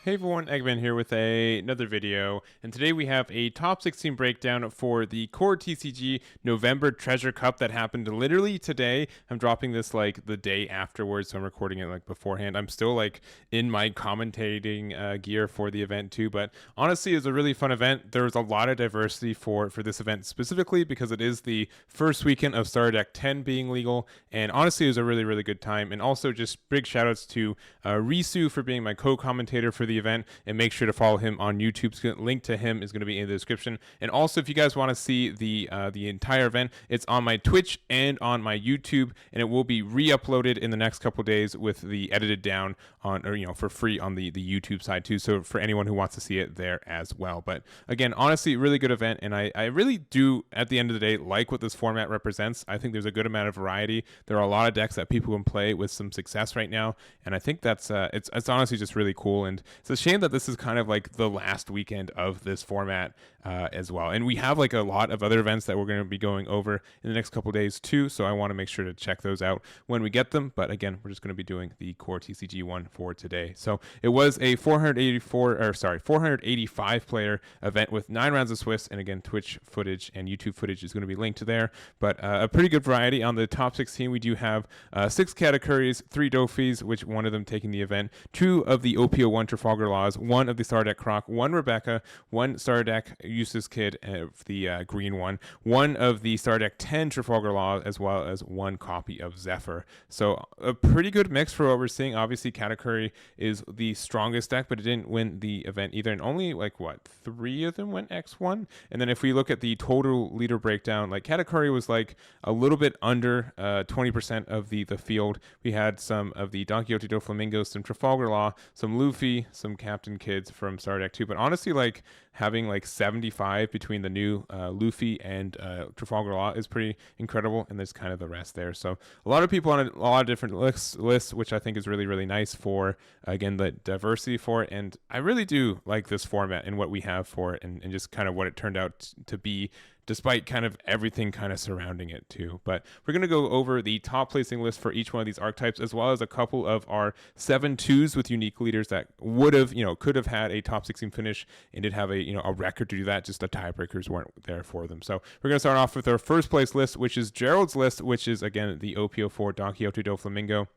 Hey everyone, Gavin here with another video, and today we have a top 16 breakdown for the CoreTCG November Treasure Cup that happened literally today. I'm dropping this like the day afterwards, so I'm recording it like beforehand. I'm still like in my commentating gear for the event too, but honestly, it was a really fun event. There was a lot of diversity for this event specifically because it is the first weekend of Starter Deck 10 being legal, and honestly, it was a really good time. And also, just big shout outs to Risu for being my co-commentator for the event, and make sure to follow him on YouTube. Link to him is going to be in the description. And also, if you guys want to see the entire event, it's on my Twitch and on my YouTube, and it will be re-uploaded in the next couple days with the edited down on, or for free on the YouTube side too. So for anyone who wants to see it there as well. But again, honestly, really good event, and I really do at the end of the day like what this format represents. I think there's a good amount of variety. There are a lot of decks that people can play with some success right now, and I think that's it's honestly just really cool. And it's a shame that this is kind of like the last weekend of this format as well. And we have like a lot of other events that we're going to be going over in the next couple days too, so I want to make sure to check those out when we get them. But again, we're just going to be doing the core TCG one for today. So it was a 485 player event with 9 rounds of Swiss, and again, Twitch footage and YouTube footage is going to be linked to there. But a pretty good variety. On the top 16, we do have 6 Katakuris, 3 Dofis, which one of them taking the event, 2 of the OPO1 Trafalgar Laws, 1 of the Starter Deck Croc, 1 Rebecca, 1 Starter Deck Eustass Kid, the green one, 1 of the Starter Deck 10 Trafalgar Law, as well as 1 copy of Zephyr. So a pretty good mix for what we're seeing. Obviously, Katakuri is the strongest deck, but it didn't win the event either, and only like 3 of them went X1. And then if we look at the total leader breakdown, like Katakuri was like a little bit under 20% of the field. We had some of the Donquixote, Doflamingo, some Trafalgar Law, some Luffy, some Captain Kids from Starter Deck 2. But honestly, like having like 75 between the new Luffy and Trafalgar Law is pretty incredible, and there's kind of the rest there. So a lot of people on a lot of different lists, which I think is really nice for, again, the diversity for it. And I really do like this format and what we have for it, and just kind of what it turned out to be, despite kind of everything kind of surrounding it too. But we're going to go over the top placing list for each one of these archetypes, as well as a couple of our 7-2s with unique leaders that would have, could have had a top 16 finish and did have a record to do that. Just the tiebreakers weren't there for them. So we're going to start off with our first place list, which is Gerald's list, which is again the OPO4 Donquixote Doflamingo.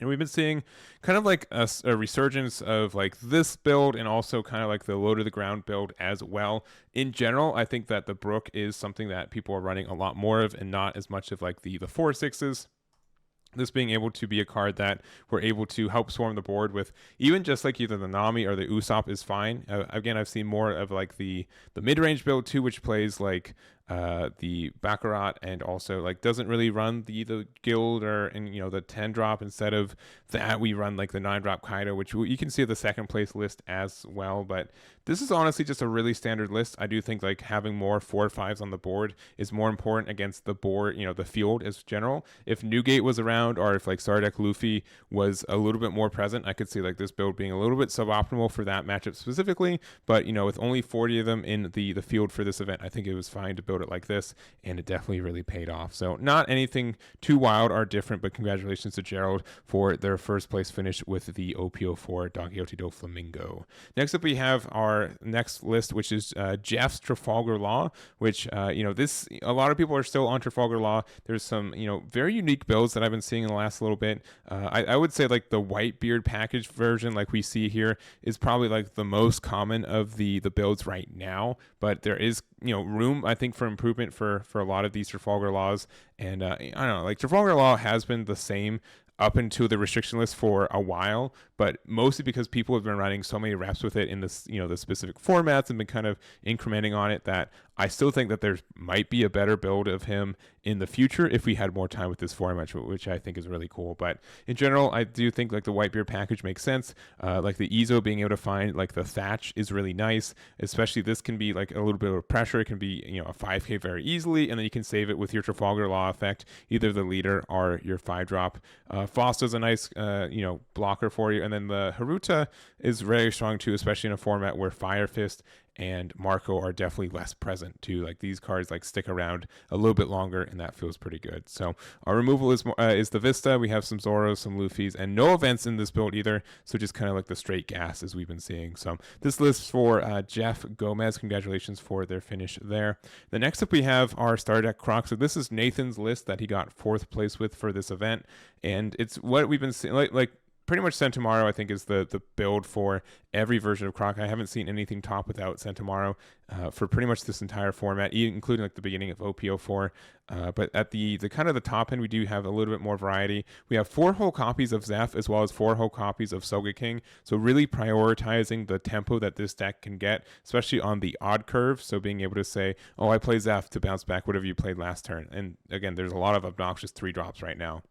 And we've been seeing kind of like a resurgence of like this build, and also kind of like the low to the ground build as well. In general, I think that the Brook is something that people are running a lot more of, and not as much of like the 4/6s. This being able to be a card that we're able to help swarm the board with, even just like either the Nami or the Usopp is fine. Again, I've seen more of like the mid-range build too, which plays like the Baccarat, and also like doesn't really run the guild or the 10 drop. Instead of that, we run like the 9 drop Kaido, which you can see at the second place list as well. But this is honestly just a really standard list. I do think like having more 4/5s on the board is more important against the board, the field as general. If Newgate was around, or if like Starter Deck Luffy was a little bit more present, I could see like this build being a little bit suboptimal for that matchup specifically. But with only 40 of them in the field for this event, I think it was fine to build it like this, and it definitely really paid off. So not anything too wild or different, but congratulations to Gerald for their first place finish with the OPO4 Donquixote Doflamingo. Next up, we have our next list, which is Jeff's Trafalgar Law, which this, a lot of people are still on Trafalgar Law. There's some very unique builds that I've been seeing in the last little bit. I would say like the Whitebeard package version, like we see here, is probably like the most common of the builds right now, but there is room, I think, for improvement for a lot of these Trafalgar Laws. And I don't know, like Trafalgar Law has been the same up into the restriction list for a while, but mostly because people have been running so many reps with it in this, the specific formats, and been kind of incrementing on it, that I still think that there might be a better build of him in the future if we had more time with this format, which I think is really cool. But in general, I do think like the Whitebeard package makes sense. Like the Ezo being able to find like the Thatch is really nice, especially this can be like a little bit of pressure. It can be, a 5k very easily, and then you can save it with your Trafalgar Law effect, either the leader or your 5 drop. Foster's a nice, blocker for you. And then the Haruta is very strong too, especially in a format where Fire Fist and Marco are definitely less present too. Like these cards like stick around a little bit longer, and that feels pretty good. So our removal is the Vista. We have some Zoros, some Luffys, and no events in this build either. So just kind of like the straight gas as we've been seeing. So this list for Jeff Gomez. Congratulations for their finish there. The next up we have our Star Deck Croc. So this is Nathan's list that he got 4th place with for this event, and it's what we've been seeing. Like pretty much Centauro, I think, is the build for every version of Croc. I haven't seen anything top without Centauro for pretty much this entire format, including like the beginning of OP04. But at the kind of the top end, we do have a little bit more variety. We have 4 whole copies of Zeph as well as 4 whole copies of Sogeking. So really prioritizing the tempo that this deck can get, especially on the odd curve. So being able to say, oh, I play Zeph to bounce back whatever you played last turn. And again, there's a lot of obnoxious 3-drops right now.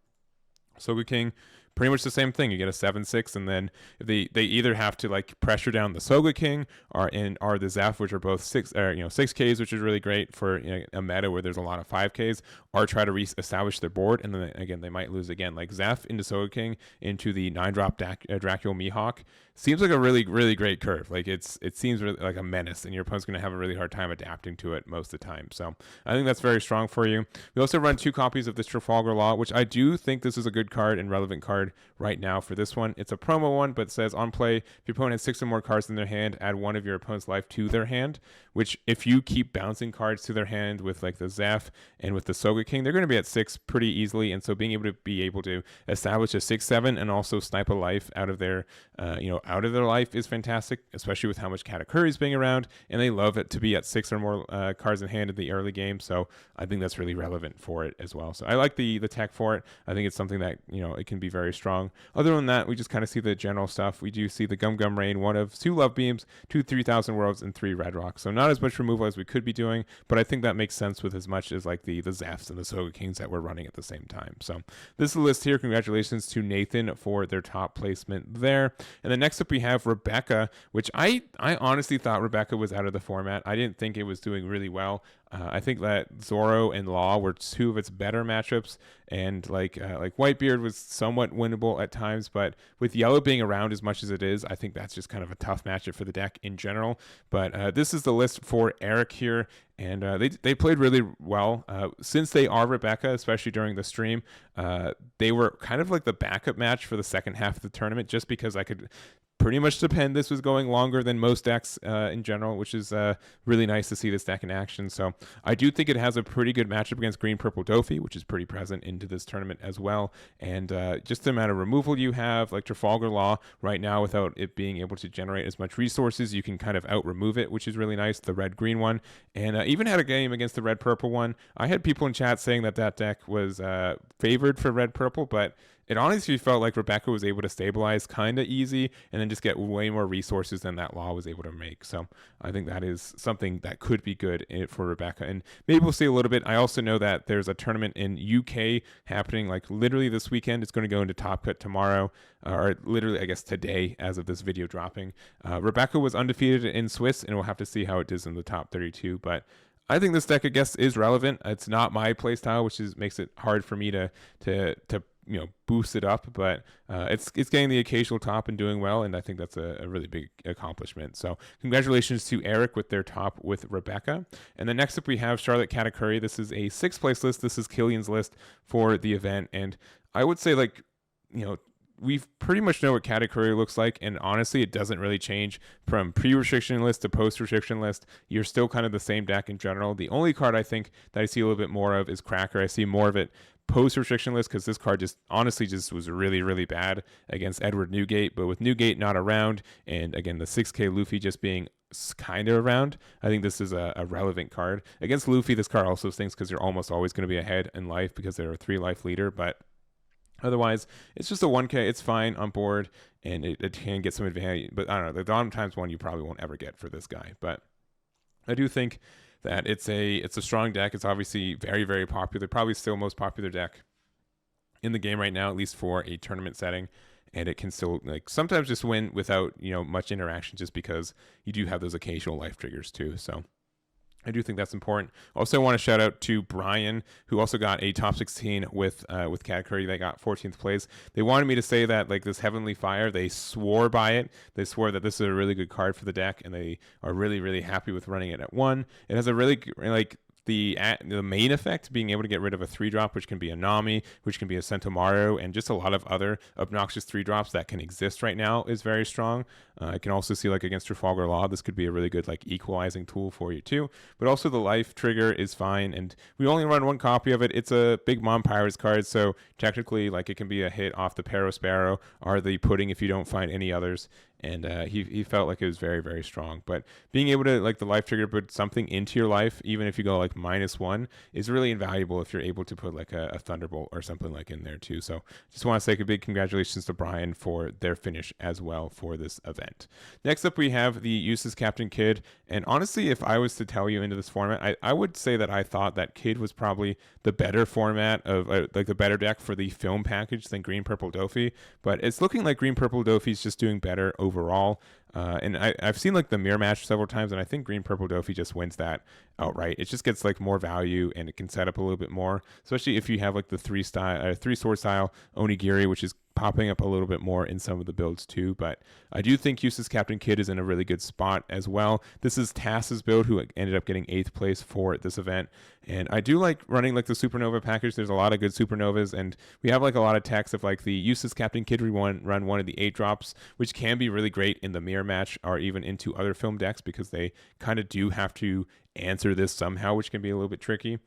Sogeking, pretty much the same thing. You get a 7/6, and then they either have to like pressure down the Sogeking or the Zeph, which are both 6Ks, which is really great for a meta where there's a lot of 5Ks, or try to re-establish their board, and then again they might lose again. Like Zeph into Sogeking into the 9-drop Dracul Mihawk seems like a really, really great curve. Like it seems really like a menace, and your opponent's going to have a really hard time adapting to it most of the time. So I think that's very strong for you. We also run 2 copies of this Trafalgar Law, which I do think this is a good card and relevant card right now for this one. It's a promo one, but it says on play, if your opponent has 6 or more cards in their hand, add 1 of your opponent's life to their hand, which if you keep bouncing cards to their hand with like the Zeph and with the Sogeking, they're going to be at 6 pretty easily. And so being able to establish a 6/7 and also snipe a life out of their life is fantastic, especially with how much Katakuri is being around, and they love it to be at 6 or more cards in hand in the early game. So I think that's really relevant for it as well. So I like the tech for it. I think it's something that it can be very strong. Other than that, we just kind of see the general stuff. We do see the Gum Gum Rain, 1 of 2 Love Beams, 2 3,000 Worlds, and 3 Red Rocks. So not as much removal as we could be doing, but I think that makes sense with as much as like the Zephs and the Sogekings that we're running at the same time. So this is the list here. Congratulations to Nathan for their top placement there. And then next up we have Rebecca, which I honestly thought Rebecca was out of the format. I didn't think it was doing really well. I think that Zoro and Law were 2 of its better matchups, and like Whitebeard was somewhat winnable at times, but with Yellow being around as much as it is, I think that's just kind of a tough matchup for the deck in general. But this is the list for Eric here, and they played really well. Since they are Rebecca, especially during the stream, they were kind of like the backup match for the second half of the tournament, just because I could pretty much depend this was going longer than most decks in general, which is really nice to see this deck in action. So I do think it has a pretty good matchup against Green Purple Dofi, which is pretty present into this tournament as well. And just the amount of removal you have, like Trafalgar Law right now, without it being able to generate as much resources, you can kind of out remove it, which is really nice. The red-green one, and even had a game against the red-purple one. I had people in chat saying that deck was favored for red-purple, but it honestly felt like Rebecca was able to stabilize kind of easy and then just get way more resources than that Law was able to make. So I think that is something that could be good for Rebecca. And maybe we'll see a little bit. I also know that there's a tournament in UK happening like literally this weekend. It's going to go into Top Cut tomorrow, or literally, I guess, today as of this video dropping. Rebecca was undefeated in Swiss, and we'll have to see how it does in the top 32. But I think this deck, I guess, is relevant. It's not my playstyle, which makes it hard for me to boost it up, but it's getting the occasional top and doing well, and I think that's a really big accomplishment. So congratulations to Eric with their top with Rebecca. And then next up we have Charlotte Katakuri. This is a 6th place list. This is Killian's list for the event, and I would say we pretty much know what Katakuri looks like, and honestly, it doesn't really change from pre-restriction list to post-restriction list. You're still kind of the same deck in general. The only card I think that I see a little bit more of is Cracker. I see more of it post-restriction list because this card just was really, really bad against Edward Newgate. But with Newgate not around, and again, the 6K Luffy just being kind of around, I think this is a relevant card. Against Luffy, this card also stinks because you're almost always going to be ahead in life because they're a 3-life leader, but otherwise, it's just a 1K. It's fine on board, and it can get some advantage. But I don't know. The Dawn Times one you probably won't ever get for this guy. But I do think that it's a strong deck. It's obviously very, very popular. Probably still most popular deck in the game right now, at least for a tournament setting. And it can still sometimes just win without much interaction, just because you do have those occasional life triggers too. So I do think that's important. Also, I want to shout out to Brian, who also got a top 16 with Katakuri. They got 14th place. They wanted me to say that like this Heavenly Fire, they swore by it. They swore that this is a really good card for the deck, and they are really, really happy with running it at 1. It has a really like the main effect, being able to get rid of a 3-drop, which can be a Nami, which can be a Sentomaru, and just a lot of other obnoxious 3-drops that can exist right now, is very strong. I can also see like against Trafalgar Law, this could be a really good like equalizing tool for you too. But also the life trigger is fine, and we only run 1 copy of it. It's a Big Mom Pirates card, so technically like it can be a hit off the Pero Sparrow or the Pudding if you don't find any others. And he felt like it was very, very strong. But being able to, like, the life trigger, put something into your life, even if you go, like, -1, is really invaluable if you're able to put, like, a Thunderbolt or something, like, in there, too. So just want to say a big congratulations to Brian for their finish as well for this event. Next up, we have the Eustass Captain Kidd. And honestly, if I was to tell you into this format, I would say that I thought that Kidd was probably the better format of, like, the better deck for the film package than Green Purple Dofi. But it's looking like Green Purple Dofi's just doing better overall. And I've seen like the mirror match several times, and I think Green Purple Dofi just wins that outright. It just gets like more value, and it can set up a little bit more, especially if you have like the 3-sword style Onigiri, which is popping up a little bit more in some of the builds too. But I do think Eustass Captain Kidd is in a really good spot as well. This is Tass's build, who ended up getting 8th place for this event. And I do like running like the Supernova package. There's a lot of good Supernovas, and we have like a lot of techs of like the Eustass Captain Kidd run one of the 8-drops, which can be really great in the mirror match or even into other film decks, because they kind of do have to answer this somehow, which can be a little bit tricky.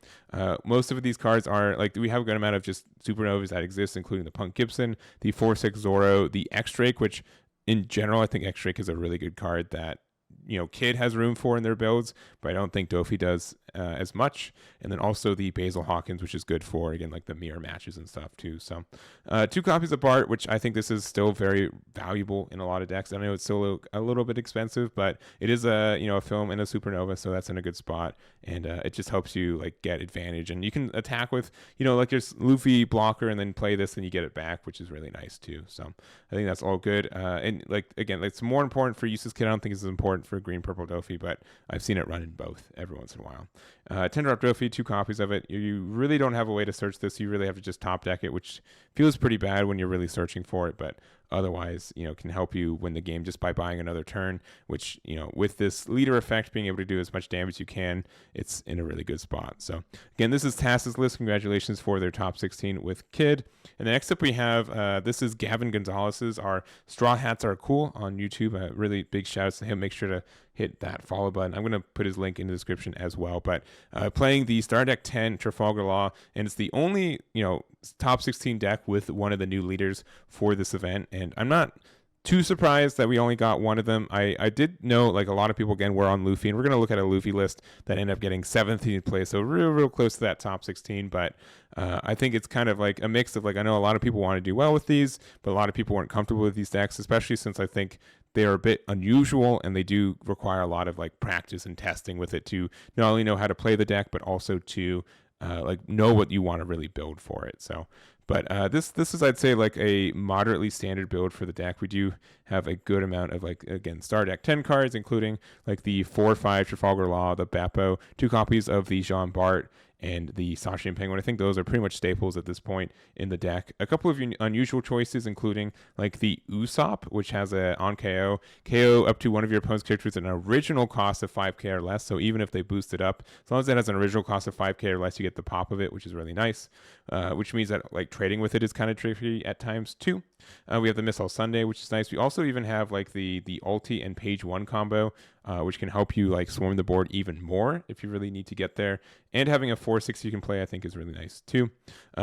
Most of these cards are like, we have a good amount of just Supernovas that exist, including the Punk Gibson, the 4/6 Zoro, the X-Drake, which in general, I think X-Drake is a really good card that, you know, Kidd has room for in their builds, but I don't think Dofi does as much. And then also the Basil Hawkins, which is good for, again, like the mirror matches and stuff too. So 2 copies of Bart, which I think this is still very valuable in a lot of decks. I know it's still a little bit expensive, but it is a film and a Supernova, so that's in a good spot. And it just helps you like get advantage. And you can attack with, like your Luffy blocker and then play this and you get it back, which is really nice too. So I think that's all good. And like, again, it's more important for Eustass Kidd. I don't think it's as important for Green Purple Dofi, but I've seen it run in both every once in a while. 10-drop Dofi, 2 copies of it. You really don't have a way to search this. You really have to just top deck it, which feels pretty bad when you're really searching for it, but otherwise, can help you win the game just by buying another turn, which, with this leader effect, being able to do as much damage as you can, it's in a really good spot. So again, this is Tass's list. Congratulations for their top 16 with Kidd. And the next up we have, this is Gavin Gonzalez's. Our Straw Hats Are Cool on YouTube. Really big shout outs to him. Make sure to hit that follow button. I'm going to put his link in the description as well. But playing the Star Deck 10 Trafalgar Law, and it's the only, top 16 deck with one of the new leaders for this event. And I'm not too surprised that we only got one of them. I did know like a lot of people again were on Luffy, and we're going to look at a Luffy list that ended up getting 17th place, so real close to that top 16. But I think it's kind of like a mix of like, I know a lot of people want to do well with these, but a lot of people weren't comfortable with these decks, especially since I think they are a bit unusual and they do require a lot of like practice and testing with it to not only know how to play the deck, but also to like know what you want to really build for it. So but this is, I'd say, like a moderately standard build for the deck. We do have a good amount of, like, again, Star Deck 10 cards, including like the 4/5 Trafalgar Law, the Beppo, 2 copies of the Jean Bart, and the Sashi and Penguin. I think those are pretty much staples at this point in the deck. A couple of unusual choices, including like the Usopp, which has a on KO up to one of your opponent's characters at an original cost of 5k or less. So even if they boost it up, as long as it has an original cost of 5k or less, you get the pop of it, which is really nice. Which means that like trading with it is kind of tricky at times too. We have the Missile Sunday, which is nice. We also even have like the ulti and page 1 combo, which can help you like swarm the board even more if you really need to get there. And having a 4/6 you can play, I think, is really nice too.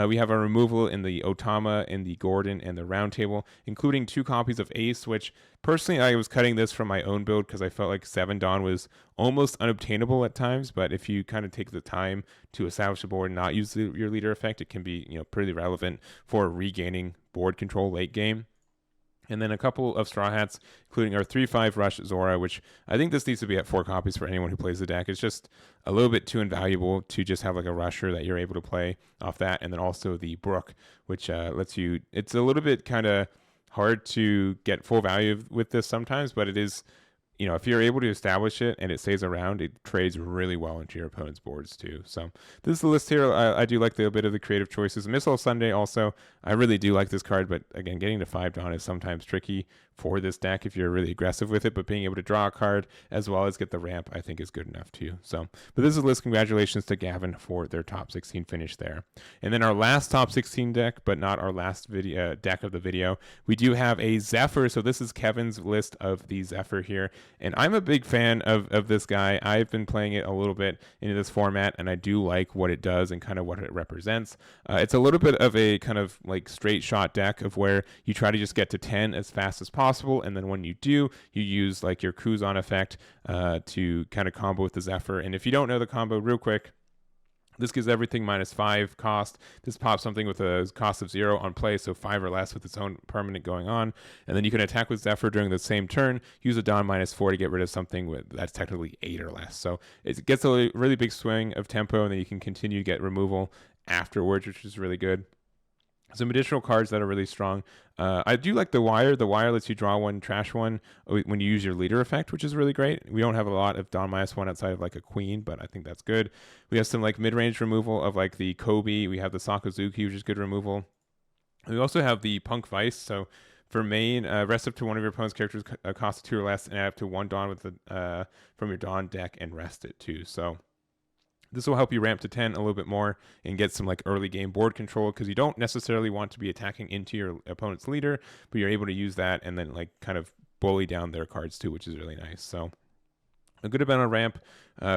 We have a removal in the Otama, in the Gordon, and the Round Table, including 2 copies of Ace, which personally I was cutting this from my own build because I felt like 7 Dawn was almost unobtainable at times. But if you kind of take the time to establish the board and not use your leader effect, it can be pretty relevant for regaining board control late game. And then a couple of Straw Hats, including our 3/5 Rush Zora, which I think this needs to be at 4 copies for anyone who plays the deck. It's just a little bit too invaluable to just have like a Rusher that you're able to play off that. And then also the Brook, which lets you, it's a little bit kind of hard to get full value with this sometimes, but it is you know, if you're able to establish it and it stays around, it trades really well into your opponent's boards too. So this is the list here. I do like the bit of the creative choices. Missile Sunday also, I really do like this card, but again, getting to 5 Dawn is sometimes tricky for this deck if you're really aggressive with it, but being able to draw a card as well as get the ramp, I think is good enough too. So, but this is the list. Congratulations to Gavin for their top 16 finish there. And then our last top 16 deck, but not our last video deck of the video, we do have a Zephyr. So this is Kevin's list of the Zephyr here. And I'm a big fan of this guy. I've been playing it a little bit into this format, and I do like what it does and kind of what it represents. It's a little bit of a kind of like straight shot deck of where you try to just get to 10 as fast as possible, and then when you do, you use like your Kuzan effect to kind of combo with the Zephyr. And if you don't know the combo real quick, this gives everything -5 cost. This pops something with a cost of 0 on play, so 5 or less with its own permanent going on. And then you can attack with Zephyr during the same turn, use a Dawn -4 to get rid of something that's technically 8 or less. So it gets a really big swing of tempo, and then you can continue to get removal afterwards, which is really good. Some additional cards that are really strong. I do like the Wire. The Wire lets you draw 1, trash 1 when you use your leader effect, which is really great. We don't have a lot of Dawn -1 outside of like a Queen, but I think that's good. We have some like mid-range removal of like the Kobe. We have the Sakazuki, which is good removal. We also have the Punk Vice. So for main, rest up to one of your opponent's characters cost 2 or less, and add up to 1 Dawn with the from your Dawn deck and rest it too. So this will help you ramp to 10 a little bit more and get some like early game board control, because you don't necessarily want to be attacking into your opponent's leader, but you're able to use that and then like kind of bully down their cards too, which is really nice. So a good amount of ramp.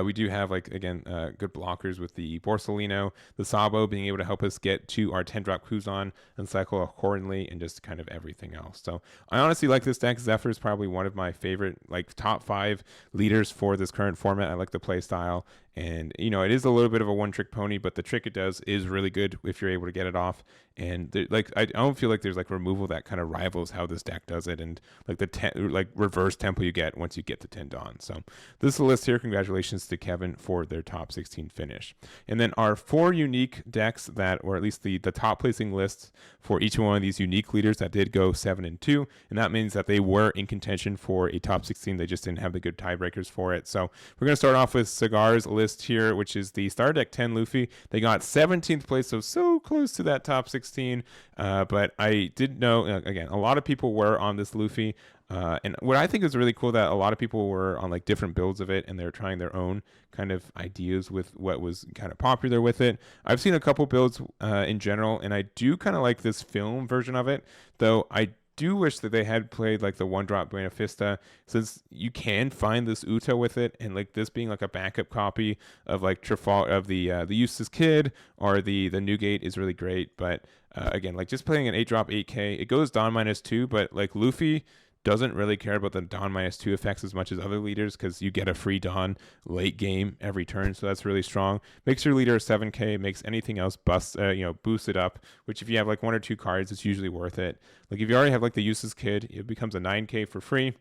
We do have, like, again, good blockers with the Borsalino, the Sabo being able to help us get to our 10-drop Kuzan and cycle accordingly, and just kind of everything else. So I honestly like this deck. Zephyr is probably one of my favorite, like, top 5 leaders for this current format. I like the play style. And, you know, it is a little bit of a one-trick pony, but the trick it does is really good if you're able to get it off. And, like, I don't feel like there's, like, removal that kind of rivals how this deck does it, and, like, the reverse tempo you get once you get to 10 Dawn. So this is the list here. Congratulations to Kevin for their top 16 finish. And then our 4 unique decks that, or at least the top placing lists for each one of these unique leaders that did go 7-2, and that means that they were in contention for a top 16. They just didn't have the good tiebreakers for it. So we're going to start off with Sagar's list here, which is the Star Deck 10 Luffy. They got 17th place, so close to that top 16. But I did know, again, a lot of people were on this Luffy. And what I think is really cool, that a lot of people were on like different builds of it, and they're trying their own kind of ideas with what was kind of popular with it. I've seen a couple builds in general, and I do kind of like this film version of it, though I do wish that they had played like the 1-drop Buena Vista, since you can find this Uta with it, and like this being like a backup copy of like Trafalgar, of the Eustass Kid, or the Newgate is really great. But again, like just playing an 8-drop 8K, it goes Dawn -2, but like Luffy doesn't really care about the Dawn -2 effects as much as other leaders, because you get a free Dawn late game every turn, so that's really strong. Makes your leader a 7K, makes anything else boost it up, which if you have like 1 or 2 cards, it's usually worth it. Like if you already have like the Eustass Kid, it becomes a 9K for free,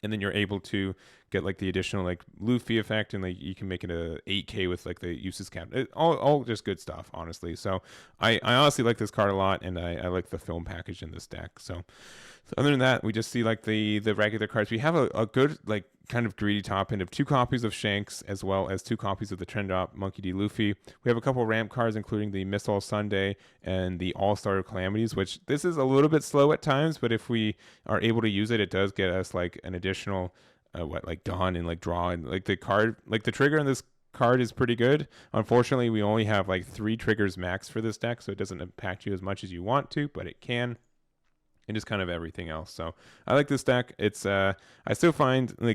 and then you're able to get like the additional like Luffy effect, and like you can make it a 8K with like the Eustass cap. All just good stuff, honestly. So I honestly like this card a lot, and I like the film package in this deck. So other than that, we just see like the regular cards. We have a good like kind of greedy top end of 2 copies of Shanks, as well as 2 copies of the Trend Drop Monkey D. Luffy. We have a couple ramp cards, including the Missile Sunday and the All-Star Calamities, which this is a little bit slow at times, but if we are able to use it, it does get us like an additional like Dawn and like draw, and like the card, like the trigger in this card is pretty good. Unfortunately, we only have like 3 triggers max for this deck, so it doesn't impact you as much as you want to, but it can. And just kind of everything else. So I like this deck. It's I still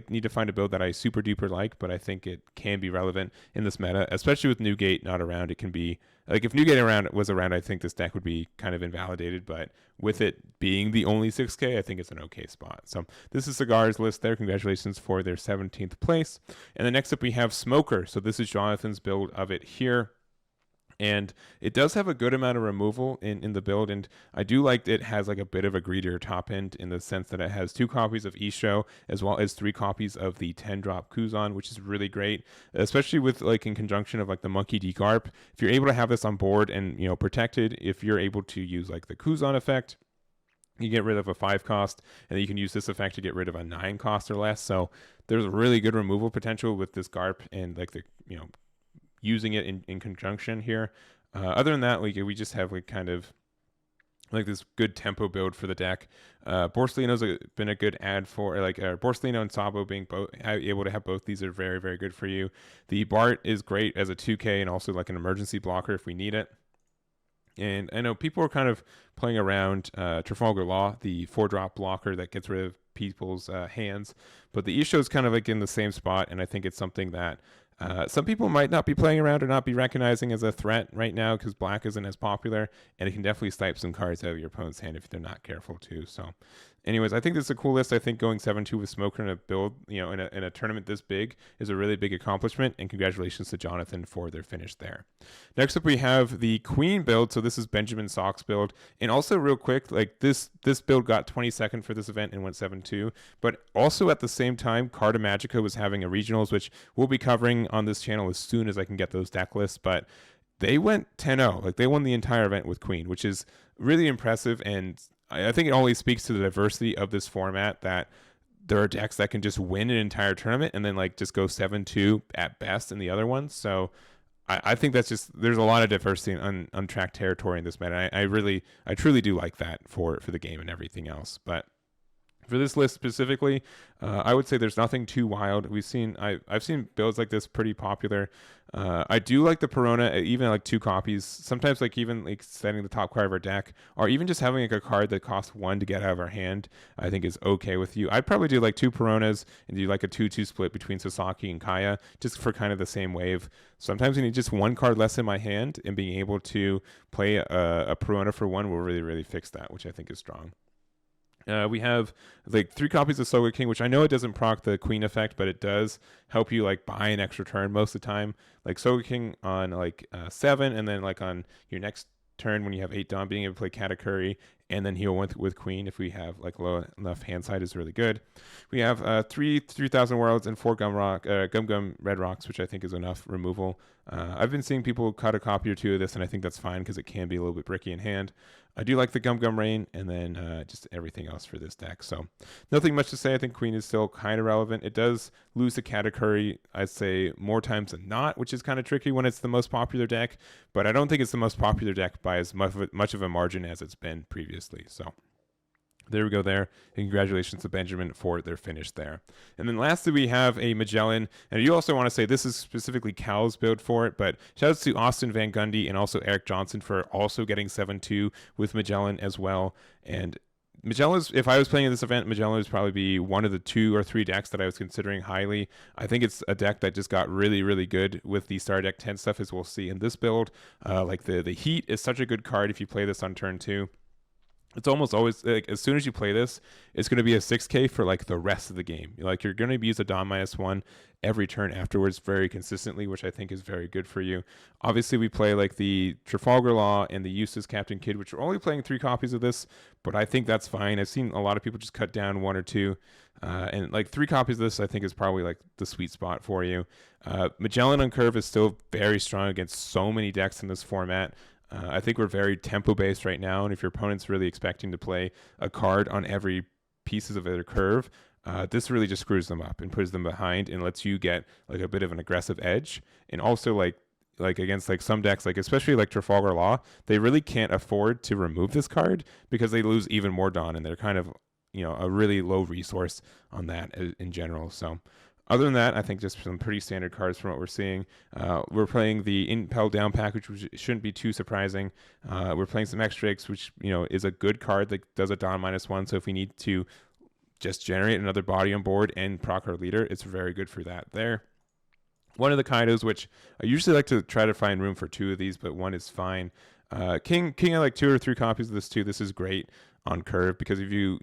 need to find a build that I super duper like, but I think it can be relevant in this meta, especially with Newgate not around. It can be like, if Newgate was around, I think this deck would be kind of invalidated, but with it being the only 6K, I think it's an okay spot. So this is Sagar's list there. Congratulations for their 17th place. And then next up we have Smoker. So this is Johnathan's build of it here. And it does have a good amount of removal in the build, and I do like it has like a bit of a greedier top end, in the sense that it has 2 copies of Isho, as well as 3 copies of the 10-drop Kuzan, which is really great, especially with like in conjunction of like the Monkey D. Garp. If you're able to have this on board and, you know, protected, if you're able to use like the Kuzan effect, You get rid of a 5 cost, and then you can use this effect to get rid of a 9 cost or less. So there's really good removal potential with this Garp and like the using it in conjunction here. Other than that, like we just have like kind of like this good tempo build for the deck. Borsalino's been a good add for like Borsalino and Sabo being both able to have both these are very, very good for you. The Bart is great as a 2K and also like an emergency blocker if we need it. And I know people are kind of playing around Trafalgar Law, the 4-drop blocker that gets rid of people's hands. But the Isho is kind of like in the same spot, and I think it's something that some people might not be playing around or not be recognizing as a threat right now because black isn't as popular, and it can definitely snipe some cards out of your opponent's hand if they're not careful too. So anyways, I think this is a cool list. I think going 7-2 with Smoker in a build, in a tournament this big is a really big accomplishment, and congratulations to Johnathan for their finish there. Next up, we have the Queen build. So this is Benjamin Sauk's build, and also real quick, like this build got 22nd for this event and went 7-2, but also at the same time, Carta Magica was having a regionals, which we'll be covering on this channel as soon as I can get those deck lists, but they went 10-0. Like they won the entire event with Queen, which is really impressive, and I think it only speaks to the diversity of this format that there are decks that can just win an entire tournament and then like just go 7-2 at best in the other ones. So I think that's just, there's a lot of diversity in untracked territory in this meta. I truly do like that for the game and everything else. But for this list specifically, I would say there's nothing too wild. I've seen builds like this pretty popular. I do like the Perona, even like 2 copies. Sometimes like even like setting the top card of our deck, or even just having like a card that costs 1 to get out of our hand, I think is okay with you. I'd probably do like 2 Peronas and do like a 2-2 split between Sasaki and Kaya, just for kind of the same wave. Sometimes you need just 1 card less in my hand, and being able to play a Perona for 1 will really, really fix that, which I think is strong. We have like 3 copies of Soga King, which I know it doesn't proc the Queen effect, but it does help you like buy an extra turn most of the time. Like Soga King on like 7, and then like on your next turn when you have 8 Dawn, being able to play Katakuri and then heal with Queen if we have like low enough hand side is really good. We have 3,000 Worlds and 4 Gum Red Rocks, which I think is enough removal. I've been seeing people cut a copy or 2 of this, and I think that's fine because it can be a little bit bricky in hand. I do like the Gum Rain, and then just everything else for this deck. So nothing much to say. I think Queen is still kind of relevant. It does lose to Katakuri, I'd say, more times than not, which is kind of tricky when it's the most popular deck. But I don't think it's the most popular deck by as much of a margin as it's been previously. So there we go there. And congratulations to Benjamin for their finish there. And then lastly, we have a Magellan. And you also want to say this is specifically Cal's build for it, but shout outs to Austin Van Gundy and also Eric Johnson for also getting 7-2 with Magellan as well. And Magellan's, if I was playing in this event, Magellan would probably be one of the 2 or 3 decks that I was considering highly. I think it's a deck that just got really, really good with the Star Deck 10 stuff, as we'll see in this build. Like the Heat is such a good card if you play this on turn 2. It's almost always like as soon as you play this, it's going to be a 6K for like the rest of the game. Like you're going to use a Dawn -1 every turn afterwards very consistently, which I think is very good for you. Obviously, we play like the Trafalgar Law and the Eustass Captain Kidd, which are only playing 3 copies of this, but I think that's fine. I've seen a lot of people just cut down 1 or 2, and like 3 copies of this I think is probably like the sweet spot for you. Magellan on curve is still very strong against so many decks in this format. I think we're very tempo-based right now, and if your opponent's really expecting to play a card on every pieces of their curve, this really just screws them up and puts them behind and lets you get like a bit of an aggressive edge. And also like against like some decks, like especially like Trafalgar Law, they really can't afford to remove this card because they lose even more Dawn, and they're kind of a really low resource on that in general. So other than that, I think just some pretty standard cards from what we're seeing. We're playing the Impel down pack, which shouldn't be too surprising. We're playing some X-Drakes, which is a good card that does a Dawn -1. So if we need to just generate another body on board and proc our leader, it's very good for that there. One of the Kaidos, which I usually like to try to find room for 2 of these, but 1 is fine. King, I like 2 or 3 copies of this too. This is great on curve because if you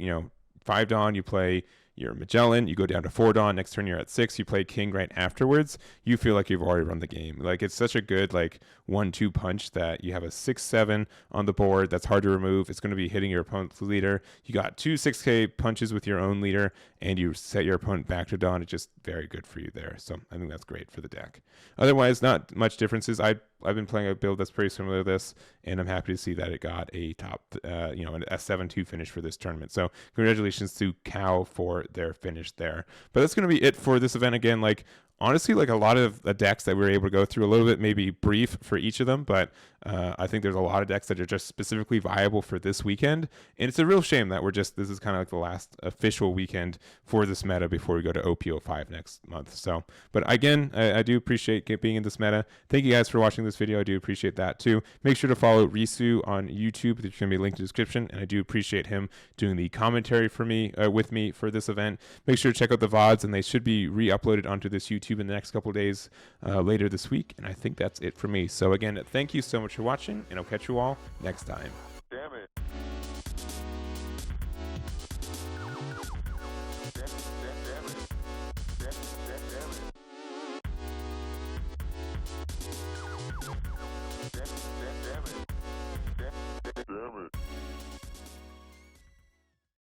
5 Dawn, you play your Magellan, you go down to 4 Dawn, next turn you're at 6, you play King right afterwards, you feel like you've already run the game. Like it's such a good like 1-2 punch that you have a 6-7 on the board that's hard to remove. It's going to be hitting your opponent's leader. You got 2 6K punches with your own leader, and you set your opponent back to Dawn. It's just very good for you there. So I think that's great for the deck. Otherwise, not much differences. I I've been playing a build that's pretty similar to this, and I'm happy to see that it got a top, an S7-2 finish for this tournament. So congratulations to Cow for their finish there. But that's going to be it for this event. Again, like, honestly, like a lot of the decks that we were able to go through, a little bit maybe brief for each of them, but I think there's a lot of decks that are just specifically viable for this weekend, and it's a real shame that this is kind of like the last official weekend for this meta before we go to OPO5 next month. So, but again, I do appreciate being in this meta. Thank you guys for watching this video. I do appreciate that too. Make sure to follow Risu on YouTube. There's going to be a link in the description, and I do appreciate him doing the commentary for me, with me for this event. Make sure to check out the VODs, and they should be re-uploaded onto this YouTube in the next couple of days later this week. And I think that's it for me. So again, thank you so much for watching, and I'll catch you all next time.